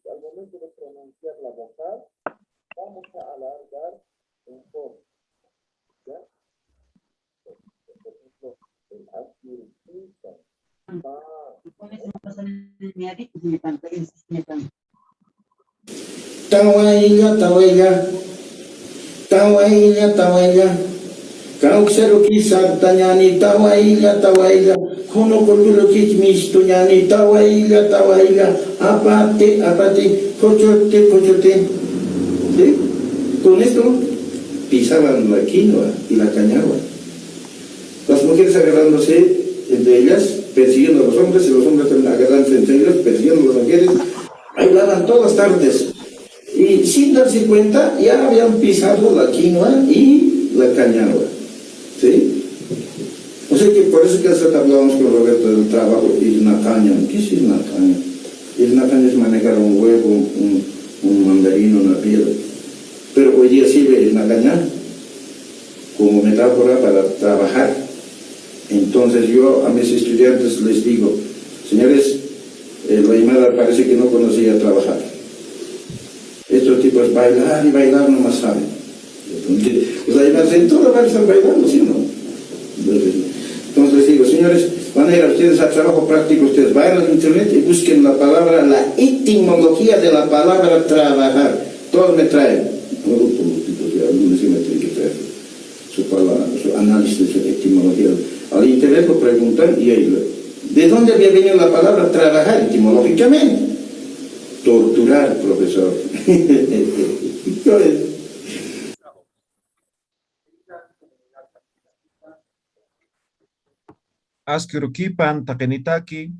Al momento de pronunciar la vocal, vamos a alargar un poco, ¿ya? Por ejemplo, el adjetivo. Tawaila, tawaila, tawaila, tawaila. Kaukseru kisar tanyani tawaila, tawaila. Kuno kululu kikmisto nyani tawaila, tawaila. Apate, apate, cochote, cochote. ¿Sí? Con esto pisaban la quinoa y la cañagua. Las mujeres agarrándose entre ellas, persiguiendo a los hombres, y los hombres también agarrándose entre ellos, persiguiendo a las mujeres. Bailaban todas tardes. Y sin darse cuenta, ya habían pisado la quinoa y la cañagua. ¿Sí? O sea que por eso que hasta hablamos con Roberto del trabajo irnataño. ¿Qué es irnataño? Irnataño es manejar un huevo, un mandarino, una piedra. Pero hoy día sirve irnatañar como metáfora para trabajar. Entonces yo a mis estudiantes les digo, señores, el Aymara parece que no conocía trabajar. Estos tipos bailar y bailar no más saben. Los Aymaras en toda la parte están bailando, ¿sí o no? Entonces les digo, señores, van a ir a ustedes a trabajo práctico, ustedes vayan al internet y busquen la palabra, la etimología de la palabra trabajar. Todos me traen. Algunos sí me tienen que traer su palabra, su análisis de su etimología. Al internet lo preguntan y ahí, ¿de dónde había venido la palabra trabajar etimológicamente? Torturar, profesor. Askurukipan takenitaki.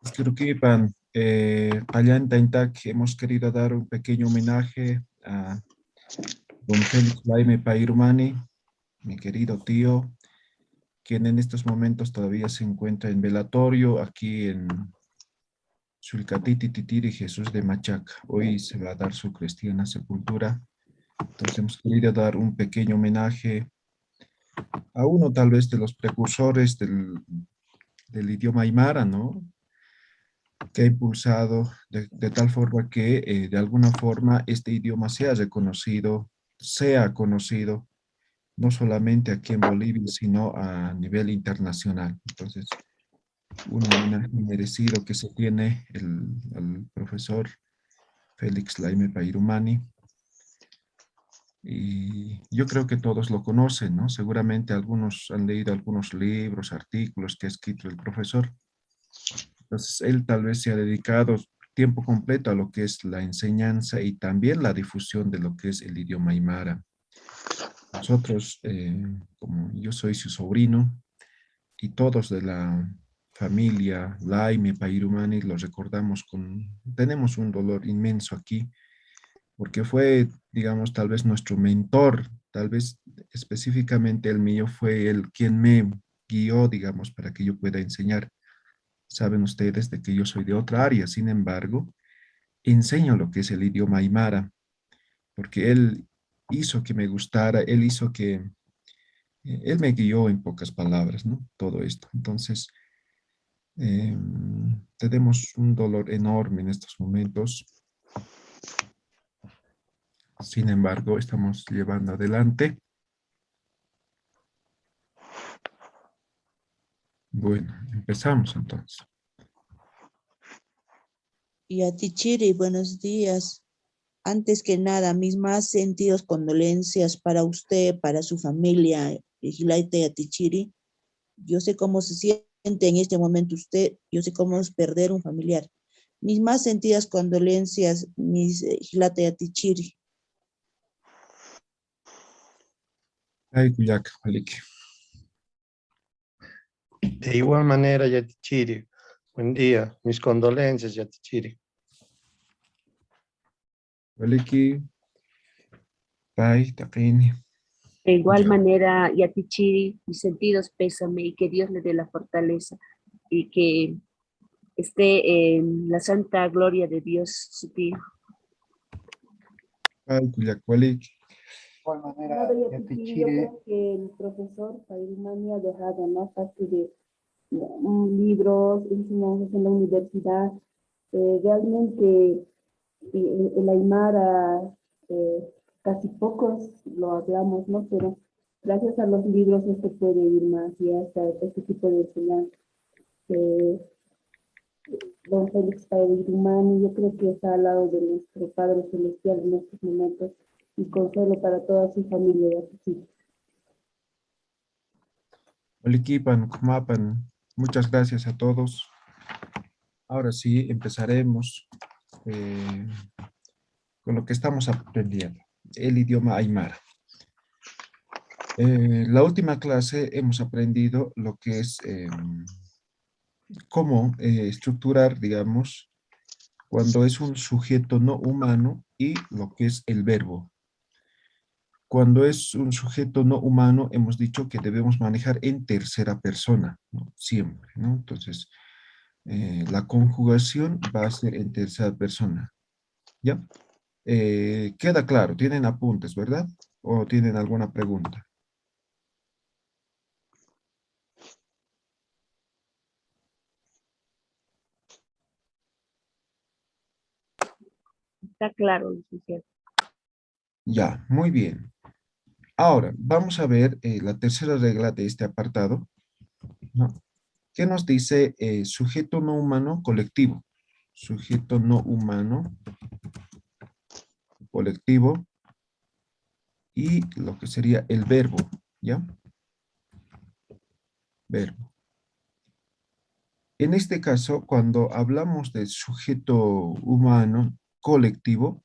Askurukipan Qallantayntaki, hemos querido dar un pequeño homenaje a don Félix Laime Pairumani, mi querido tío, quien en estos momentos todavía se encuentra en velatorio aquí en Sulcatiti Titiri Jesús de Machaca. Hoy se va a dar su cristiana sepultura. Entonces hemos querido dar un pequeño homenaje a uno tal vez de los precursores del idioma aymara, ¿no? Que ha impulsado de tal forma que de alguna forma este idioma sea conocido no solamente aquí en Bolivia, sino a nivel internacional. Entonces, un homenaje merecido que se tiene al profesor Félix Laime Pairumani. Y yo creo que todos lo conocen, ¿no? Seguramente algunos han leído algunos libros, artículos que ha escrito el profesor. Entonces, él tal vez se ha dedicado tiempo completo a lo que es la enseñanza y también la difusión de lo que es el idioma aymara. Nosotros, como yo soy su sobrino, y todos de la familia Laime Pairumani los recordamos tenemos un dolor inmenso aquí, porque fue, digamos, tal vez nuestro mentor, tal vez específicamente el mío fue el quien me guió, digamos, para que yo pueda enseñar. Saben ustedes de que yo soy de otra área, sin embargo, enseño lo que es el idioma aymara, porque él hizo que me gustara, él me guió en pocas palabras, ¿no? Todo esto. Entonces, tenemos un dolor enorme en estos momentos. Sin embargo, estamos llevando adelante. Bueno, empezamos entonces. Yatichiri, buenos días. Antes que nada, mis más sentidos condolencias para usted, para su familia, Gilaita Yatichiri. Yo sé cómo se siente en este momento usted, yo sé cómo es perder un familiar. Mis más sentidas condolencias, mis Gilaita Yatichiri. Ay, Cuyac, Malik. De igual manera, Yatichiri. Buen día. Mis condolencias, Yatichiri. Maliki, Pai, Taqini. De igual manera, Yatichiri, mis sentidos pésame y que Dios le dé la fortaleza y que esté en la santa gloria de Dios, su tío. Ay, Cuyacualic. igual manera, Nada, Yati Yatichiri, yo Chiri, creo que el profesor Pairumani ha dejado, ¿no? Aparte de libros, enseñanzas en la universidad, realmente el Aymara, casi pocos lo hablamos, ¿no? Pero gracias a los libros esto puede ir más y hasta este tipo de enseñanza. Eh, Don Félix Pairumani, yo creo que está al lado de nuestro Padre Celestial en estos momentos y consuelo para toda su familia. Yatichiri. Oliquipan, Kumapan. Muchas gracias a todos. Ahora sí, empezaremos con lo que estamos aprendiendo, el idioma Aymara. La última clase hemos aprendido lo que es cómo estructurar, digamos, cuando es un sujeto no humano y lo que es el verbo. Cuando es un sujeto no humano, hemos dicho que debemos manejar en tercera persona, ¿no? Siempre, ¿no? Entonces, la conjugación va a ser en tercera persona, ¿ya? Queda claro, tienen apuntes, ¿verdad? ¿O tienen alguna pregunta? Está claro, licenciado. Ya, muy bien. Ahora, vamos a ver la tercera regla de este apartado, ¿no? ¿Qué nos dice sujeto no humano colectivo? Sujeto no humano colectivo y lo que sería el verbo, ¿ya? Verbo. En este caso, cuando hablamos de sujeto humano colectivo,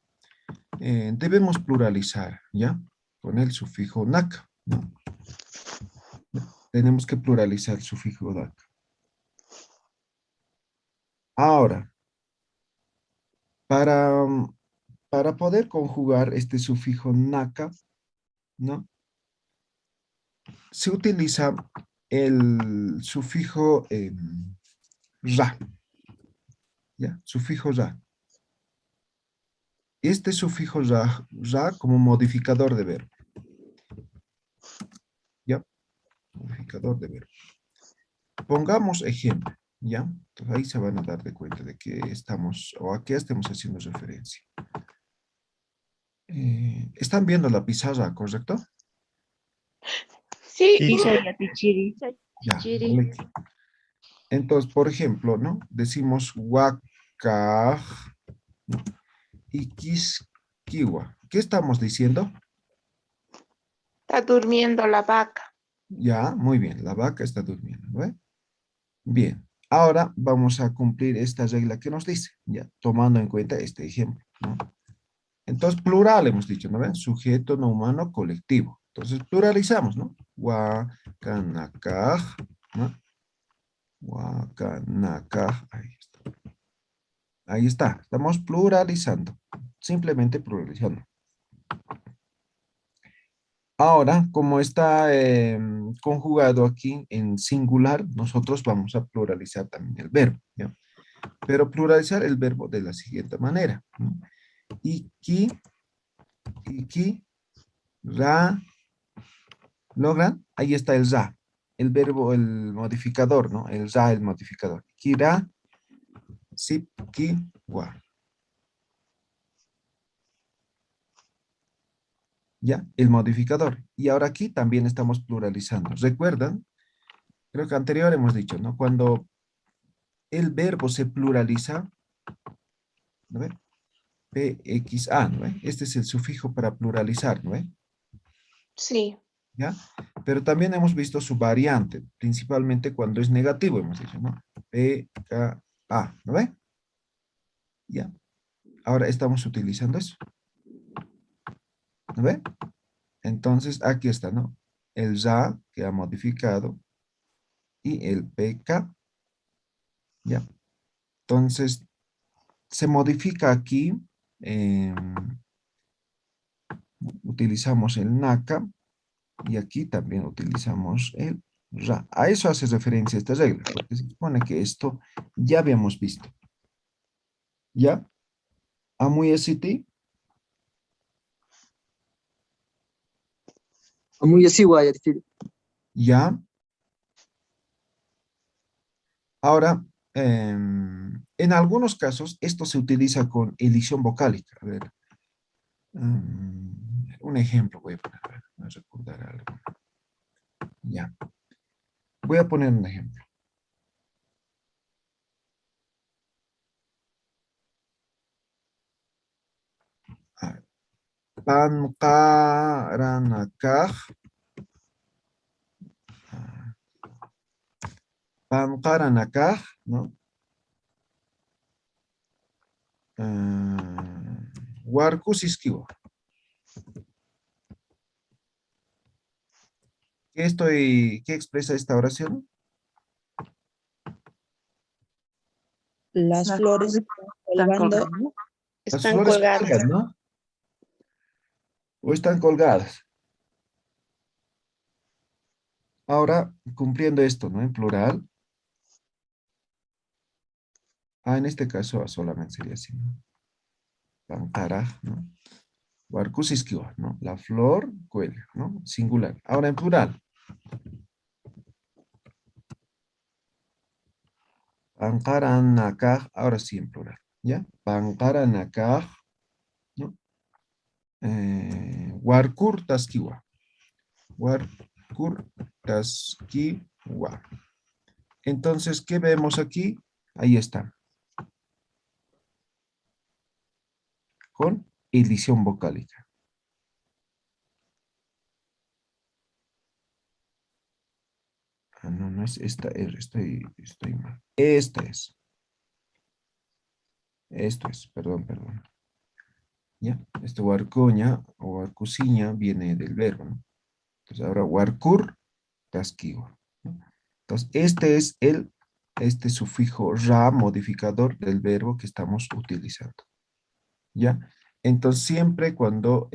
debemos pluralizar, ¿ya? Con el sufijo nac, ¿no? Tenemos que pluralizar el sufijo nac. Ahora, para, para poder conjugar este sufijo naka, ¿no? Se utiliza el sufijo ra, ¿ya? Sufijo ra. Este sufijo ra como modificador de verbo, ¿ya? Modificador de verbo. Pongamos ejemplo, ¿ya? Entonces ahí se van a dar de cuenta de que estamos, o a qué estamos haciendo referencia. Están viendo la pizarra, ¿correcto? Sí, Sí. dice Yatichiri. Ya, vale. Entonces, por ejemplo, ¿no? Decimos huacaj, ¿no? Y quisquiwa. ¿Qué estamos diciendo? Está durmiendo la vaca. Ya, muy bien, la vaca está durmiendo, ¿no? Bien, ahora vamos a cumplir esta regla que nos dice, ya, tomando en cuenta este ejemplo, ¿no? Entonces, plural hemos dicho, ¿no ven? Sujeto no humano colectivo. Entonces, pluralizamos, ¿no? Huacanacaj, ¿no? Huacanacaj, ahí está. Ahí está, estamos pluralizando, simplemente pluralizando. Ahora, como está conjugado aquí en singular, nosotros vamos a pluralizar también el verbo, ¿ya? Pero pluralizar el verbo de la siguiente manera, ¿no? Iki, ra, ¿logran? Ahí está el ra, el verbo, el modificador, ¿no? El ra, el modificador. Kira, sip, ki, wa. ¿Ya? El modificador. Y ahora aquí también estamos pluralizando. ¿Recuerdan? Creo que anterior hemos dicho, ¿no? Cuando el verbo se pluraliza, ¿no ve? PXA, ¿no ve? Este es el sufijo para pluralizar, ¿no ve? Sí. ¿Ya? Pero también hemos visto su variante, principalmente cuando es negativo, hemos dicho, ¿no? PKA, ¿no ve? ¿Ya? Ahora estamos utilizando eso. ¿No ve? Entonces, aquí está, ¿no? El ya que ha modificado y el PK, ¿ya? Entonces, se modifica aquí, utilizamos el naka y aquí también utilizamos el ra. A eso hace referencia esta regla, porque se supone que esto ya habíamos visto. ¿Ya? ¿Amuy ST? Muy así, guay, Yatichiri. ¿Ya? Ahora, en algunos casos, esto se utiliza con elisión vocálica. A ver, un ejemplo voy a poner, a ver, voy a recordar algo. Ya. Voy a poner un ejemplo. A ver. Panqaranakaj. Panqaranakaj, ¿no? Warkusisquiwa. ¿Qué expresa esta oración? Las Las flores flores están están colgando. colgando. Las Están flores colgadas. cuelgan, ¿no? O están colgadas. Ahora, cumpliendo esto, ¿no? En plural. En este caso solamente sería así, ¿no? Panqaraj, ¿no? Warkusisquiwa, ¿no? La flor cuelga, ¿no? Singular. Ahora en plural. Panqaranakaj, ahora sí en plural, ¿ya? Panqaranakaj, ¿no? Warkurtaskiwa. Warkurtaskiwa. Entonces, ¿qué vemos aquí? Ahí está. Con edición vocálica. No, no es esta, estoy mal. Esta es. Esto es, perdón. ¿Ya? Este warcoña o warcusiña viene del verbo, ¿no? Entonces ahora warkur tasquiwa, ¿no? Entonces este sufijo ra modificador del verbo que estamos utilizando. ¿Ya? Entonces siempre cuando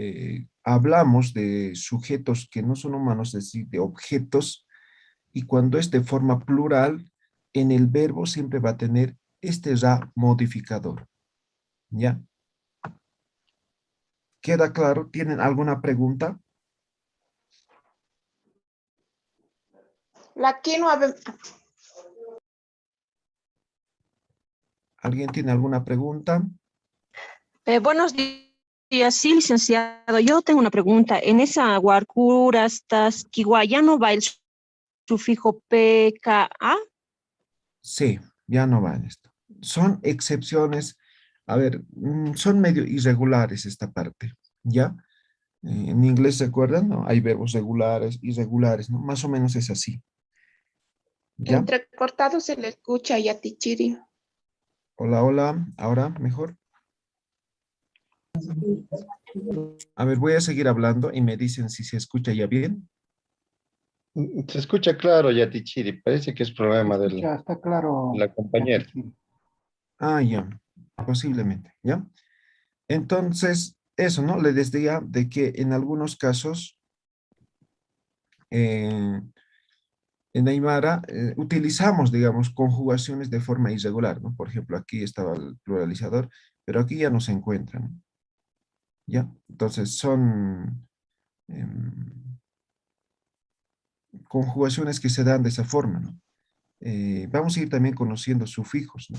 hablamos de sujetos que no son humanos, es decir, de objetos, y cuando es de forma plural, en el verbo siempre va a tener este ra modificador. ¿Ya? ¿Queda claro? ¿Tienen alguna pregunta? La quinoa, ¿Alguien tiene alguna pregunta? Buenos días, sí, licenciado. Yo tengo una pregunta. En esa Warkuras, Tasquiwa, ¿ya no va el sufijo PKA? Sí, ya no va en esto. Son excepciones, a ver, son medio irregulares esta parte, ¿ya? En inglés, ¿se acuerdan? ¿No? Hay verbos regulares, irregulares, ¿no? Más o menos es así, ¿ya? entrecortado se le escucha Yatichiri. Hola, hola, ahora mejor. A ver, voy a seguir hablando y me dicen si se escucha ya bien. Se escucha claro, Yatichiri. Parece que es problema de Ya está claro. la compañera. Ya, posiblemente, ¿ya? Entonces, eso, ¿no? Le decía de que en algunos casos, en Aymara utilizamos, digamos, conjugaciones de forma irregular, ¿no? Por ejemplo, aquí estaba el pluralizador, pero aquí ya no se encuentran, ¿no? ¿Ya? Entonces son conjugaciones que se dan de esa forma, ¿no? Vamos a ir también conociendo sufijos, ¿no?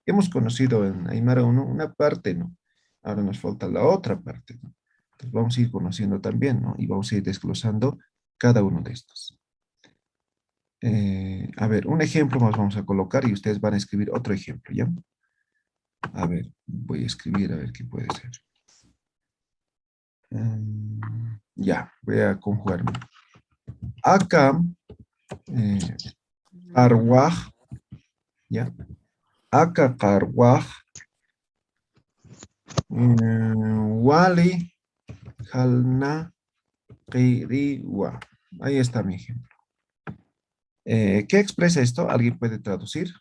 Hemos conocido en Aymara una parte, ¿no? Ahora nos falta la otra parte, ¿no? Entonces vamos a ir conociendo también, ¿no? Y vamos a ir desglosando cada uno de estos. A ver, un ejemplo más vamos a colocar y ustedes van a escribir otro ejemplo, ¿ya? A ver, voy a escribir a ver qué puede ser. Ya, voy a conjugarme. Acá, arwah, ¿ya? Acá arwah, wali, halna, qiriwa. Ahí está mi ejemplo. ¿Qué expresa esto? ¿Alguien puede traducir?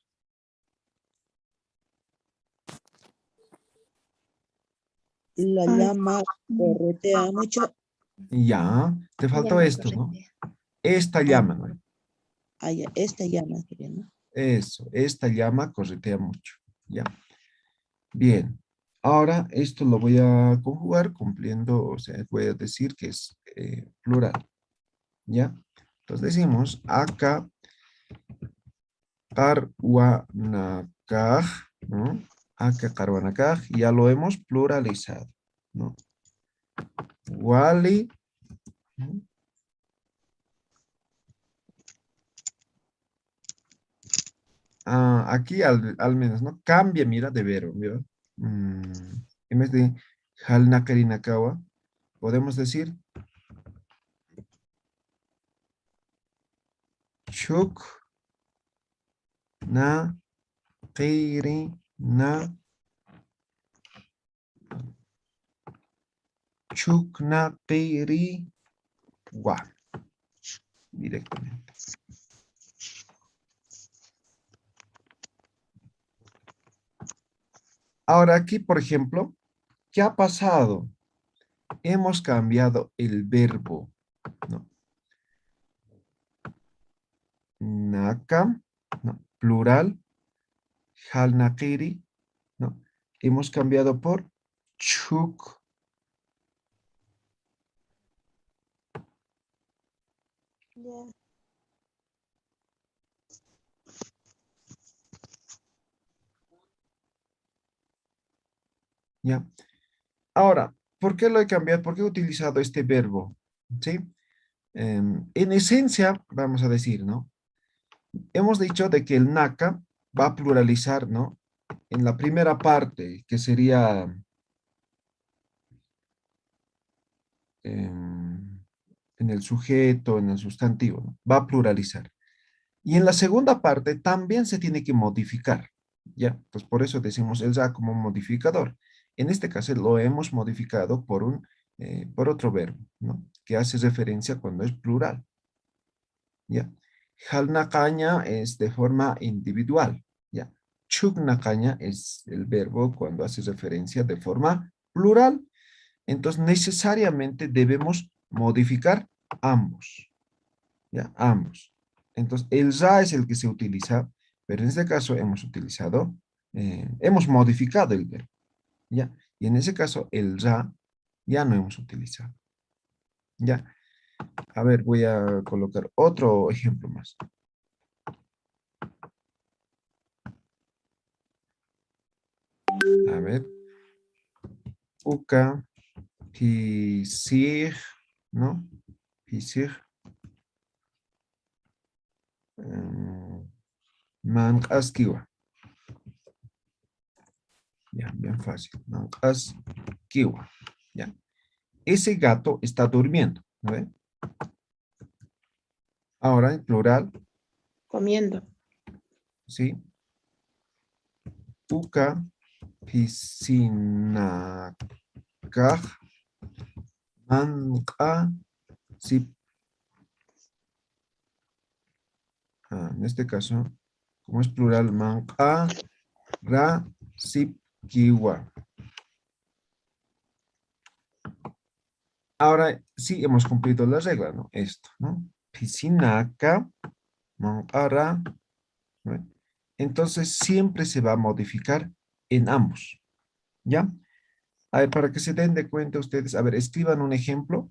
La llama corretea mucho. Ya, te faltó Llama esto, ¿no? corretea. Esta llama, ¿no? Ya, esta llama sería, ¿no? Eso, esta llama corretea mucho, ¿ya? Bien, ahora esto lo voy a conjugar cumpliendo, o sea, voy a decir que es plural. ¿Ya? Entonces decimos acá Karwanakaj, ¿no? Acá Karwanakaj, ya lo hemos pluralizado, ¿no? Wali, ¿no? Aquí al menos, ¿no? Cambia, mira, de verbo, mira. En vez de Halnakari Nakawa, podemos decir Chuk na Kiri na Chuk na Kiri wa. Directamente. Ahora aquí, por ejemplo, ¿qué ha pasado? Hemos cambiado el verbo, ¿no? Naka, ¿no? Plural, halnakiri, ¿no? Hemos cambiado por chuk. ¿Ya? Ahora, ¿por qué lo he cambiado? ¿Por qué he utilizado este verbo? ¿Sí? En esencia, vamos a decir, ¿no? Hemos dicho de que el naka va a pluralizar, ¿no? En la primera parte, que sería en el sujeto, en el sustantivo, ¿no? Va a pluralizar. Y en la segunda parte también se tiene que modificar, ¿ya? Pues por eso decimos el ya como modificador. En este caso lo hemos modificado por otro verbo, ¿no? Que hace referencia cuando es plural, ¿ya? Halnakaña es de forma individual, ¿ya? Chuknakaña es el verbo cuando hace referencia de forma plural. Entonces necesariamente debemos modificar ambos, ¿ya? Ambos. Entonces el ya es el que se utiliza, pero en este caso hemos modificado el verbo, ¿ya? Y en ese caso el ya no hemos utilizado, ¿ya? A ver, voy a colocar otro ejemplo más. A ver. Uka, pisir, ¿no? Pisir. Mankaskiwa. Ya, bien fácil. Mankaskiwa. Ya. Ese gato está durmiendo, ¿no ve? Ahora en plural, Comiendo. ¿sí? Uka, pisinakaj, manka, sí. En este caso, como es plural, manka, ra, sip, kiwa. Ahora sí hemos cumplido la regla, ¿no? Esto, ¿no? Piscinaca, mancara, ¿no? Entonces siempre se va a modificar en ambos, ¿ya? A ver, para que se den de cuenta ustedes, a ver, escriban un ejemplo.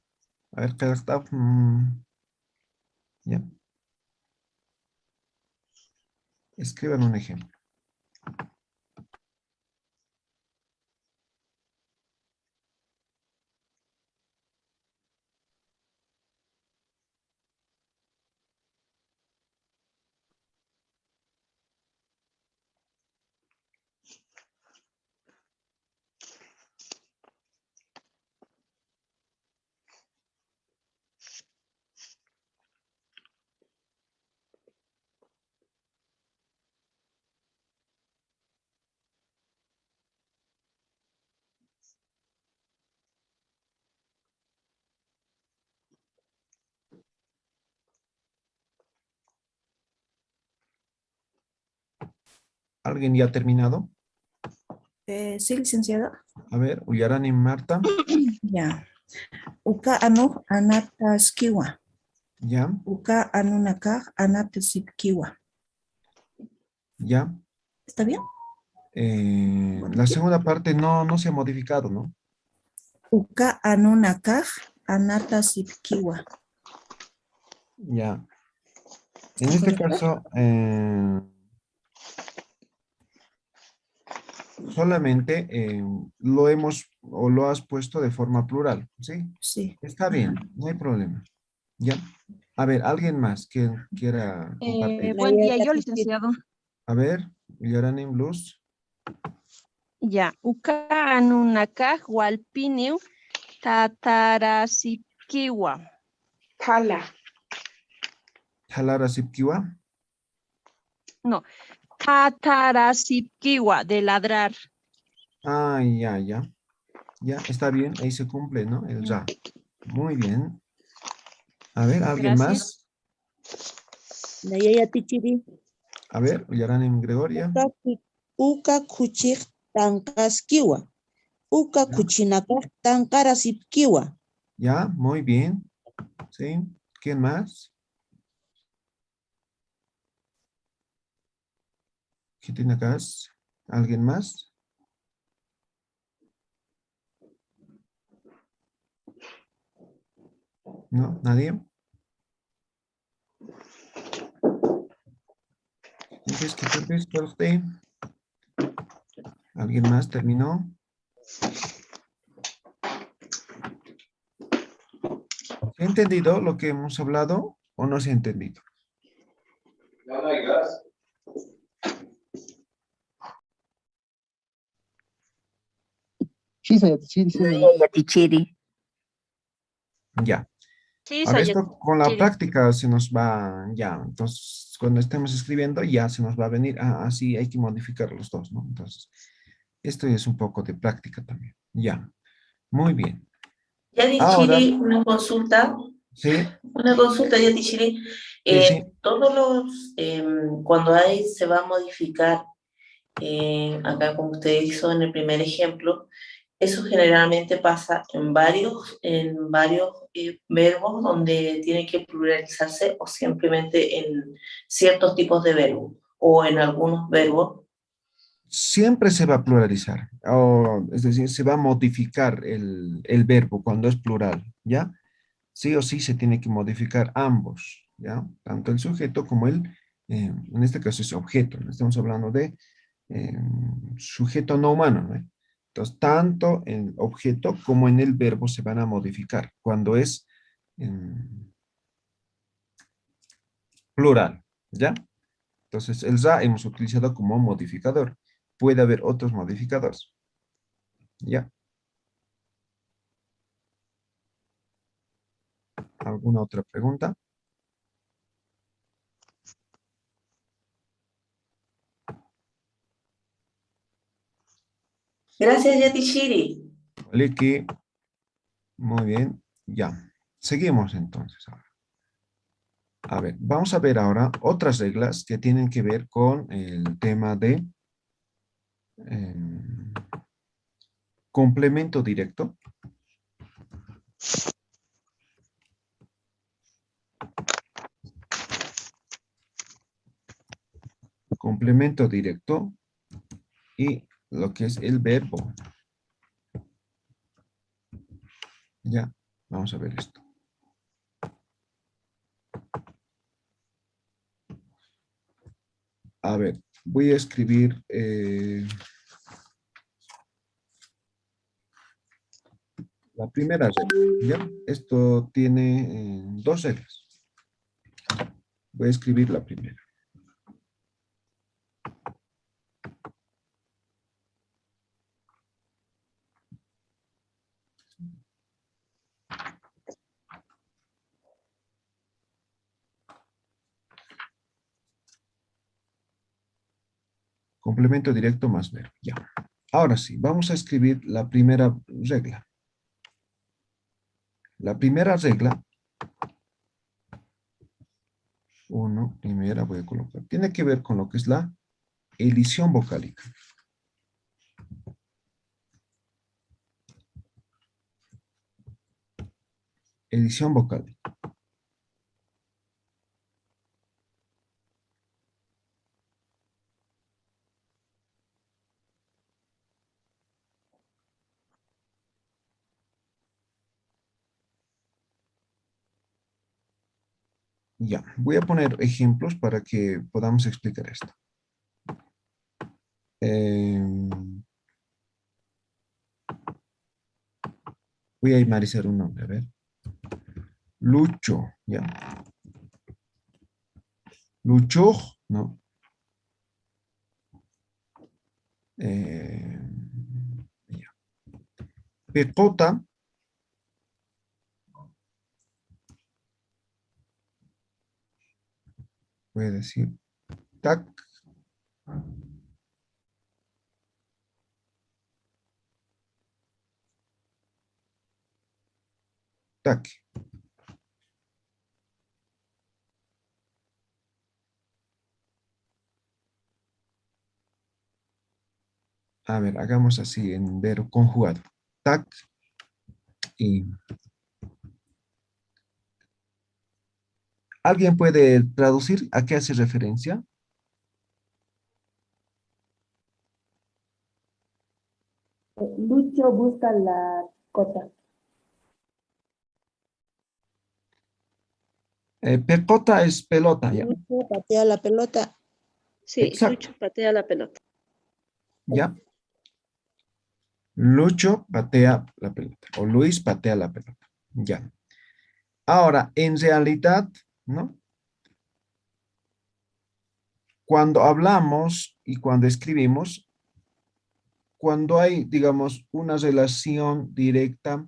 A ver, cada staff, ¿ya? Escriban un ejemplo. ¿Alguien ya ha terminado? Sí, licenciado. A ver, Uyarani y Marta. Ya. Uka anu anataskiwa. Ya, Uka anu nakaj anatasikiwa. ya. ¿Está bien? La segunda parte no se ha modificado, ¿no? Uka anu nakaj anatasikiwa. Ya. En este caso, solamente lo hemos o lo has puesto de forma plural, ¿sí? Sí. Está bien, no hay problema. Ya. A ver, ¿alguien más que quiera compartir? Buen día, Nayaya yo, Tichiri. licenciado. A ver, Yaranim Luz. Ya, uka anunakaj walpiniu tatarasipkiwa. Tala. Talara Sipkiwa. No, tatarasipkiwa, de ladrar. Ah, ya, ya. Ya, está bien, ahí se cumple, ¿no? El ya. Muy bien. A ver, ¿alguien Gracias. más? Nayaya Tichiri. A ver, Yaranim Gregoria. Uka kuchik tankaskiwa. Uka kuchinakaj tankarasipkiwa. Ya, muy bien. ¿Sí? ¿Quién más? ¿Qué tiene acá? ¿Alguien más? ¿No? ¿Nadie? Entonces, ¿qué tal vez para usted? ¿Alguien más terminó? ¿Se ha entendido lo que hemos hablado o no se ha entendido? Nayaya Tichiri. Ya. Sí, Ahora esto con la Sayachiri. práctica se nos va, ya, entonces cuando estemos escribiendo ya se nos va a venir, así hay que modificar los dos, ¿no? Entonces, esto es un poco de práctica también. Ya, muy bien. Ahora, Yadichiri, sí, una consulta, Yadichiri. sí, sí. Todos los, cuando hay, se va a modificar, acá como usted hizo en el primer ejemplo, eso generalmente pasa en varios verbos donde tiene que pluralizarse o simplemente en ciertos tipos de verbos o en algunos verbos. Siempre se va a pluralizar, o, es decir, se va a modificar el verbo cuando es plural, ¿ya? Sí o sí se tiene que modificar ambos, ¿ya? Tanto el sujeto como en este caso es objeto, ¿no? Estamos hablando de eh, sujeto no humano, ¿no? Entonces, tanto en objeto como en el verbo se van a modificar cuando es plural, ¿ya? Entonces, el za hemos utilizado como modificador. Puede haber otros modificadores, ¿ya? ¿Alguna otra pregunta? Gracias, Yadichiri. Liki, muy bien, ya. Seguimos entonces ahora. A ver, vamos a ver ahora otras reglas que tienen que ver con el tema de complemento directo. Complemento directo y lo que es el verbo. Ya, vamos a ver esto. A ver, voy a escribir la primera regla, ¿ya? Esto tiene dos reglas. Voy a escribir la primera. Complemento directo más verbo, ya. Ahora sí, vamos a escribir la primera regla. La primera regla, primera voy a colocar, tiene que ver con lo que es la elisión vocálica. Edición vocal. Ya, voy a poner ejemplos para que podamos explicar esto. Voy a imarizar un nombre, a ver. Lucho, ya. Lucho, ¿no? Ya. Pecota. Voy a decir tac. Tac. A ver, hagamos así en verbo conjugado. Tac y... ¿Alguien puede traducir a qué hace referencia? Lucho busca la cota. Pecota es pelota, ya. Lucho patea la pelota. Sí, Exacto, Lucho patea la pelota. ya. Lucho patea la pelota o Luis patea la pelota, ya. Ahora, en realidad, ¿no? Cuando hablamos y cuando escribimos, cuando hay, digamos, una relación directa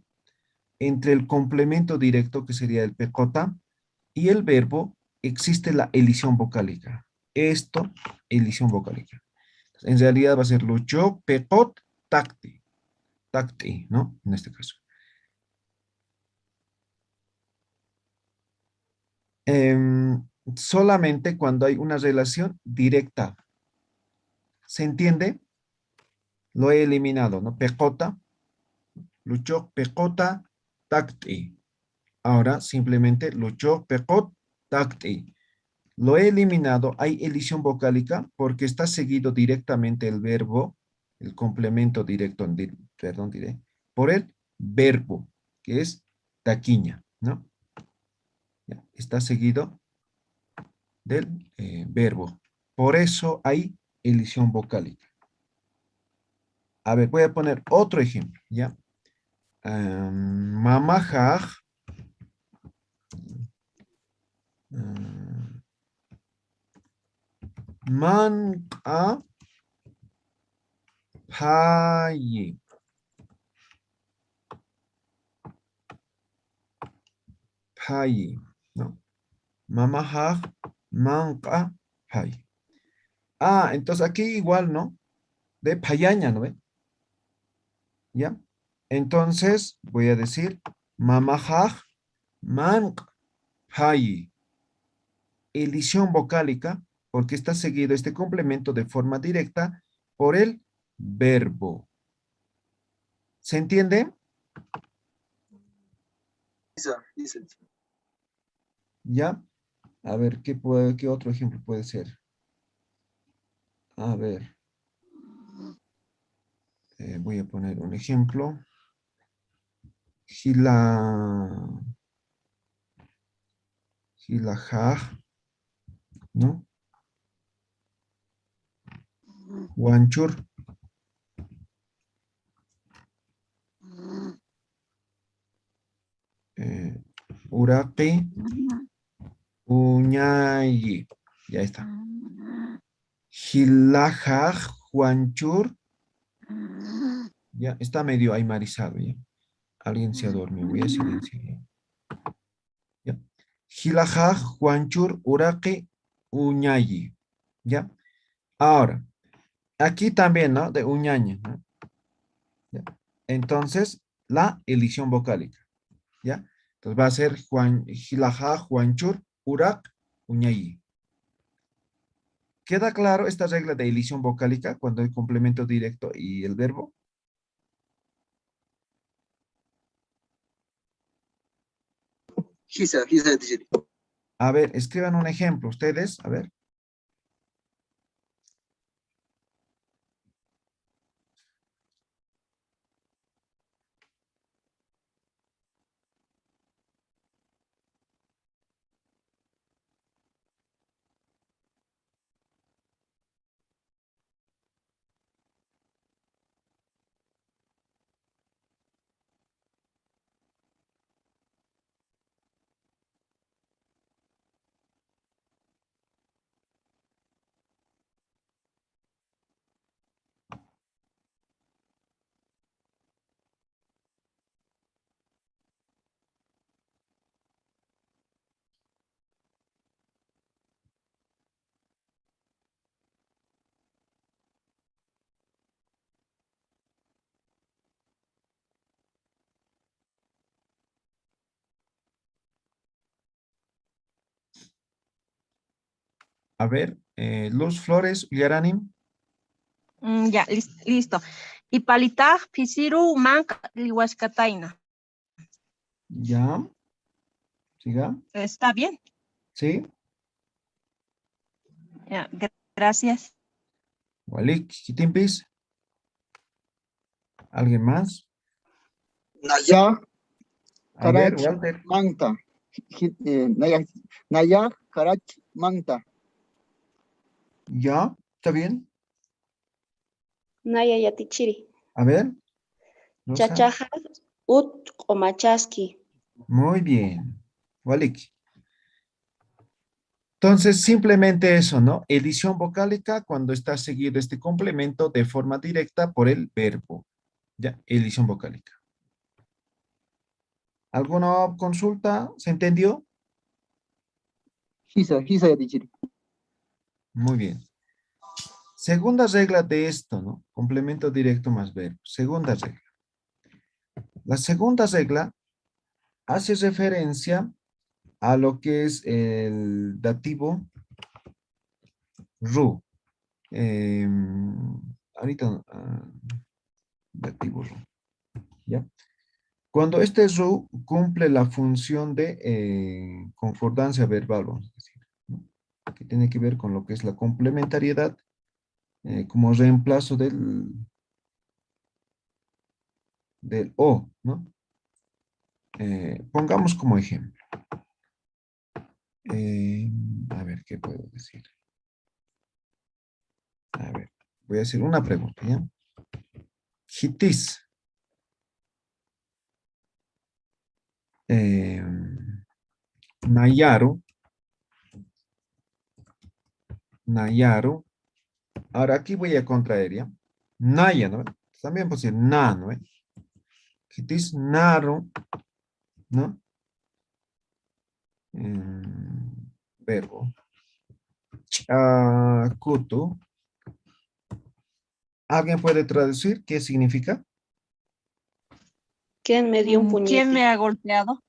entre el complemento directo, que sería el pecota, y el verbo, existe la elisión vocálica. Esto, elisión vocálica. En realidad va a ser lucho, pecot, tacti. Tacti, ¿no? En este caso. Solamente cuando hay una relación directa. ¿Se entiende? Lo he eliminado, ¿no? Pecota, lucho, pecota, tacti. Ahora simplemente lucho, pecot, tacti. Lo he eliminado, hay elisión vocálica porque está seguido directamente el verbo, el complemento directo, perdón, diré, por el verbo, que es taquiña, ¿no? Ya, está seguido del verbo. Por eso hay elisión vocálica. A ver, voy a poner otro ejemplo, ¿ya? Mamajaj. Manqa payi. Payi, ¿no? Mamajaj, manqa payi. Ah, entonces aquí igual, ¿no? De payaña, ¿no ve? ¿Ya? Entonces voy a decir mamajaj, manqa payi. Elisión vocálica, porque está seguido este complemento de forma directa por el verbo. ¿Se entiende? ¿Ya? A ver, ¿qué otro ejemplo puede ser? A ver, voy a poner un ejemplo. Gila, Gilajaj, ¿no? Guanchur. Uraqi, Uñayi. Ya está. Gilajaj, Juanchur. Ya está medio aymarizado, ¿ya? Alguien se ha dormido. Voy a silenciar. ¿Ya? Gilajaj, Juanchur, Uraqi, Uñayi. ¿Ya? Ahora, aquí también, ¿no? De Uñaña, ¿no? ¿Ya? Entonces, la elisión vocálica. ¿Ya? Entonces va a ser Juan, Jilajá, Juanchur, Urak, Uñayi. ¿Queda claro esta regla de elisión vocálica cuando hay complemento directo y el verbo? A ver, escriban un ejemplo ustedes, a ver. A ver, Luz Flores, Yaranim. Ya, listo. Y palitaj pisiru mank lihuascataina. Ya, siga. ¿Está bien? Sí. Ya, gracias. Walik, Kitimpis. ¿Alguien más? Naya A ver, Karach Walter. Manta. Naya Karach Manta. Ya, ¿está bien? Naya yatichiri. A ver, Rosa. Chachaja ut omachaski. Muy bien. Walik. Entonces, simplemente eso, ¿no? Edición vocálica cuando está seguido este complemento de forma directa por el verbo. Ya, edición vocálica. ¿Alguna consulta? ¿Se entendió? Hisa yatichiri. Muy bien. Segunda regla de esto, ¿no? Complemento directo más verbo. Segunda regla. La segunda regla hace referencia a lo que es el dativo ru. Ahorita, dativo ru. ¿Ya? Cuando este ru cumple la función de concordancia verbal, vamos a decir, ¿no? Que tiene que ver con lo que es la complementariedad como reemplazo del o, ¿no? Pongamos como ejemplo. A ver, ¿qué puedo decir? A ver, voy a hacer una pregunta, ¿ya? Hitis. Nayaru. Nayaru. Ahora aquí voy a contraer, ¿ya? Naya, ¿no? También puedo decir na, ¿no? Hitis naru, ¿no? Verbo. Chakutu. ¿Alguien puede traducir qué significa? ¿Quién me dio un puñete? ¿Quién me ha golpeado?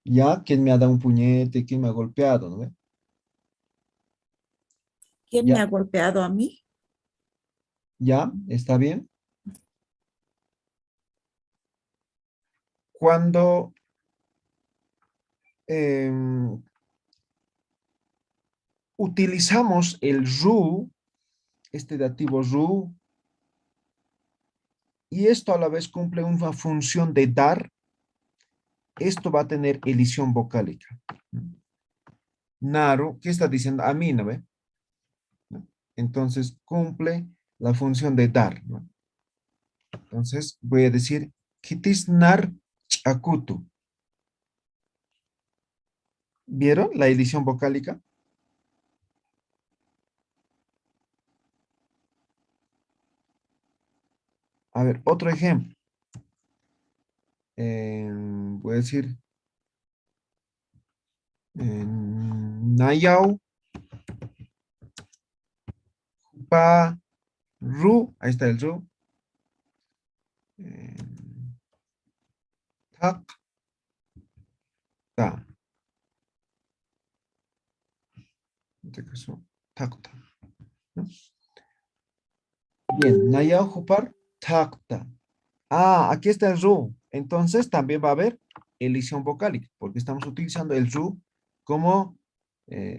Ya, ¿quién me ha dado un puñete? ¿Quién me ha golpeado? ¿No ve? ¿Quién me ha golpeado a mí? Ya, ¿está bien? Cuando utilizamos el ru, este dativo ru, y esto a la vez cumple una función de dar, esto va a tener elisión vocálica. Naru, ¿qué está diciendo? A mí, ¿no ve? Entonces cumple la función de dar, ¿no? Entonces voy a decir, kitis nar chakutu. ¿Vieron la elisión vocálica? A ver, otro ejemplo. Voy a decir, Nayau, Pa, Ru, ahí está el Ru. Tak, Ta. En este caso, Tak, Ta. ¿No? Bien, Nayau, Jupar, Tak, Ta. Ah, aquí está el Ru. Entonces también va a haber elisión vocálica, porque estamos utilizando el Ru como,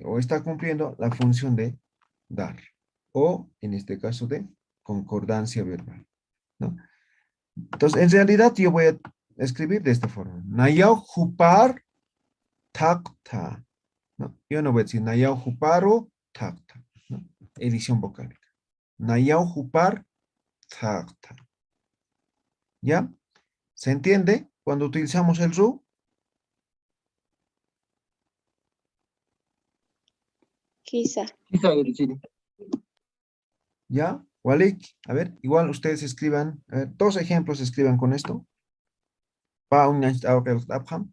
o está cumpliendo la función de dar, o en este caso de concordancia verbal, ¿no? Entonces, en realidad yo voy a escribir de esta forma. Nayau jupar takta, ¿no? Yo no voy a decir Nayau juparu takta, ¿no? Edición vocálica. Nayau jupar takta. ¿Ya? ¿Se entiende cuando utilizamos el ru? Quizá. ¿Ya? Walik, a ver, igual ustedes escriban, a ver, dos ejemplos escriban con esto. Pa un abham.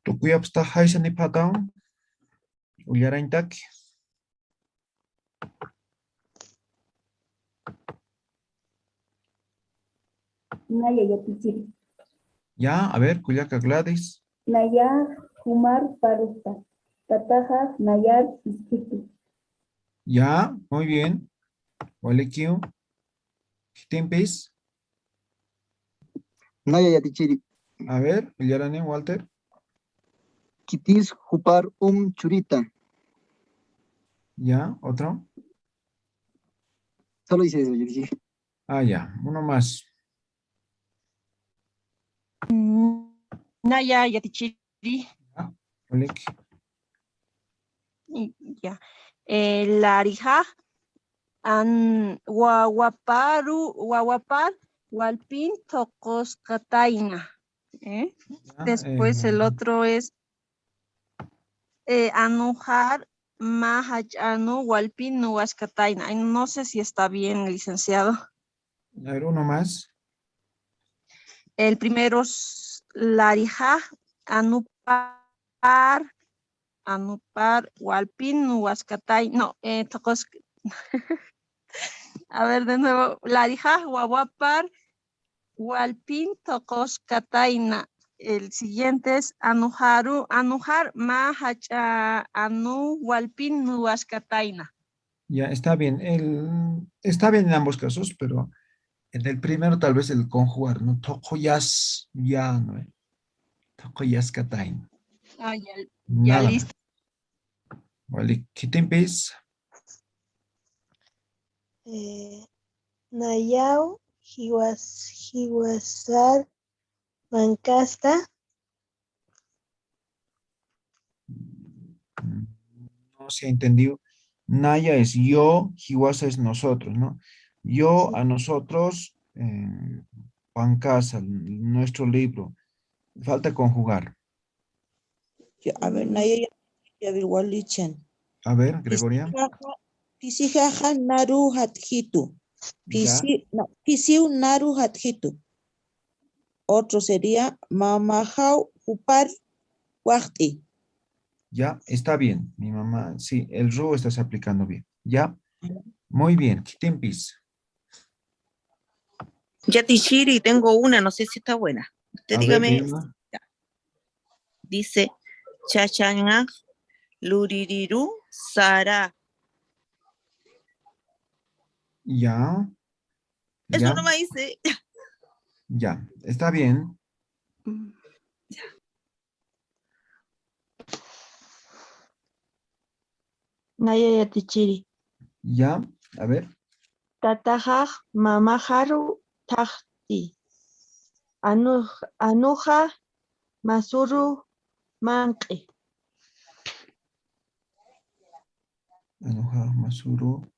Tukuyapsta haysani pataon. Ullaraintaki. Naya Yatichiri. Ya, a ver, Cuyaca Gladys. Naya Humar Parusta. Tataja Nayar Iskitu. Ya, muy bien. Walekiu. Kitempis. Naya Yatichiri. A ver, Ullarane, Walter. Kitis Jupar Churita. Ya, otro. Solo hice eso, yo dije. Ah, ya, uno más. Naya Yatichiri. Olek. Ya. Larija. Wawapar, Walpin, Tocos, Cataina. Después el otro es Anujar, Mahachanu, Walpin, Nuascataina. No sé si está bien, licenciado. A ver, uno más. El primero es Larija, Anupar, Walpin, Nuascataina. No, Tocos. A ver, de nuevo. Larija, Wawapar, Walpin, Tocos, Cataina. El siguiente es Anujar, Anu, Walpin, Nuascataina. Ya, está bien. Está bien en ambos casos, pero en el primero tal vez el conjugar, ¿no? Tokoyas, ya, ¿no? Tokoyas Katain. Ah, ya Nada listo. más. Vale, Kitempis. Nayao, Hiwasar, Mancasta. No se ha entendido. Naya es yo, Hiwasa es nosotros, ¿no? Yo a nosotros, Pancasa, nuestro libro. Falta conjugar. A ver, Naya igual lichan. A ver, Gregoria. Pisijaja naru hatjitu. Ya. Pisiu naru hatjitu. Otro sería mamajau upar wakti. Ya, está bien. Mi mamá, sí, el ru estás aplicando bien. Ya, muy bien. Kitempis. Yatichiri, tengo una, no sé si está buena. Usted A dígame. ver, Vilma. Dice, Chachanga, Luririru, Sara. Ya. Eso Ya. no me dice. Ya, está bien. Naya Yatichiri. Ya, a ver. Tatajaj, Mamaharu, Tajti. Anuja, Masuru, Manqui. Enoja, Masuro.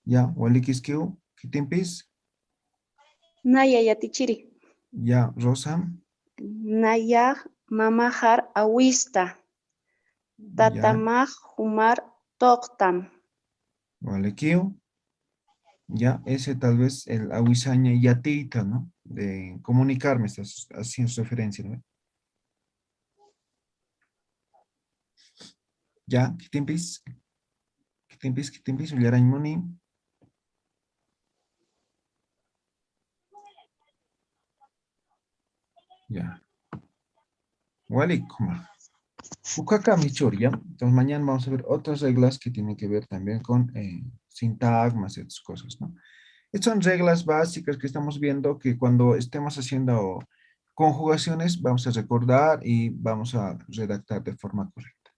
Ya, Walikiskiu. Kitempis. Naya Yatichiri. Ya, Rosa. Naya Mamahar Awista. Ya, Tatamaj Humar Toktam. Walikiu. Ya, ese tal vez el awisaña yatita, ¿no? De comunicarme, estás haciendo referencia, ¿no? Ya, Kitempis. Kitempis, Ullaraimoni. Ya. Walikuma. Ukaka Michur, ¿ya? Entonces mañana vamos a ver otras reglas que tienen que ver también con sintagmas y otras cosas, ¿no? Estas son reglas básicas que estamos viendo que cuando estemos haciendo conjugaciones vamos a recordar y vamos a redactar de forma correcta.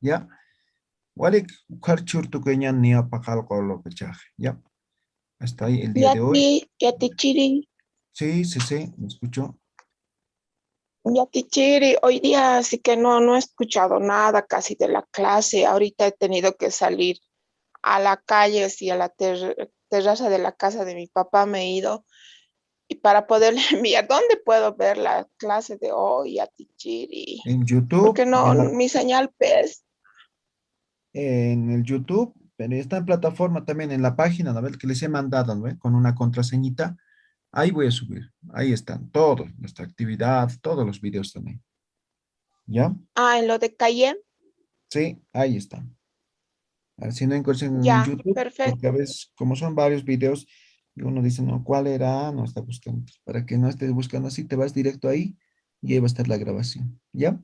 ¿Ya? Walik karchur tuqueña ni apakal lo pechaje. ¿Ya? Hasta ahí el día de hoy. Yatichiri, Sí, me escuchó. Yatichiri, hoy día sí que no he escuchado nada casi de la clase. Ahorita he tenido que salir a la calle, sí, a la terraza de la casa de mi papá me he ido. Y para poderle enviar, ¿dónde puedo ver la clase de hoy, Yatichiri? En YouTube. Porque no, mi señal PES. En el YouTube, pero está en plataforma también, en la página, ¿no? Que les he mandado, ¿no? Con una contraseñita. Ahí voy a subir. Ahí están todos, nuestra actividad, todos los videos también. ¿Ya? Ah, en lo de Cayenne. Sí, ahí están. A ver, si no encuentran en Ya, YouTube, perfecto. porque a veces, como son varios videos, y uno dice, no, ¿cuál era? No está buscando. Para que no estés buscando así, te vas directo ahí y ahí va a estar la grabación. ¿Ya?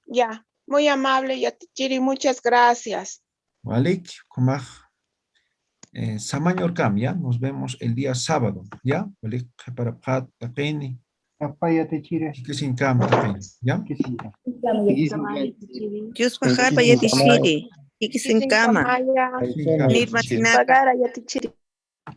Ya, muy amable, Yatichiri, muchas gracias. Walik, Kumaj, Samañor Cam, ¿ya? Nos vemos el día sábado, ¿ya? Walik, para Pat, Tapeni, Papaya te chire. que sin Cam, Tapeni, ¿ya? Dios bajar para Yatichiri. Y que se encama. Maya, Sin cama. Pagara, Yatichiri.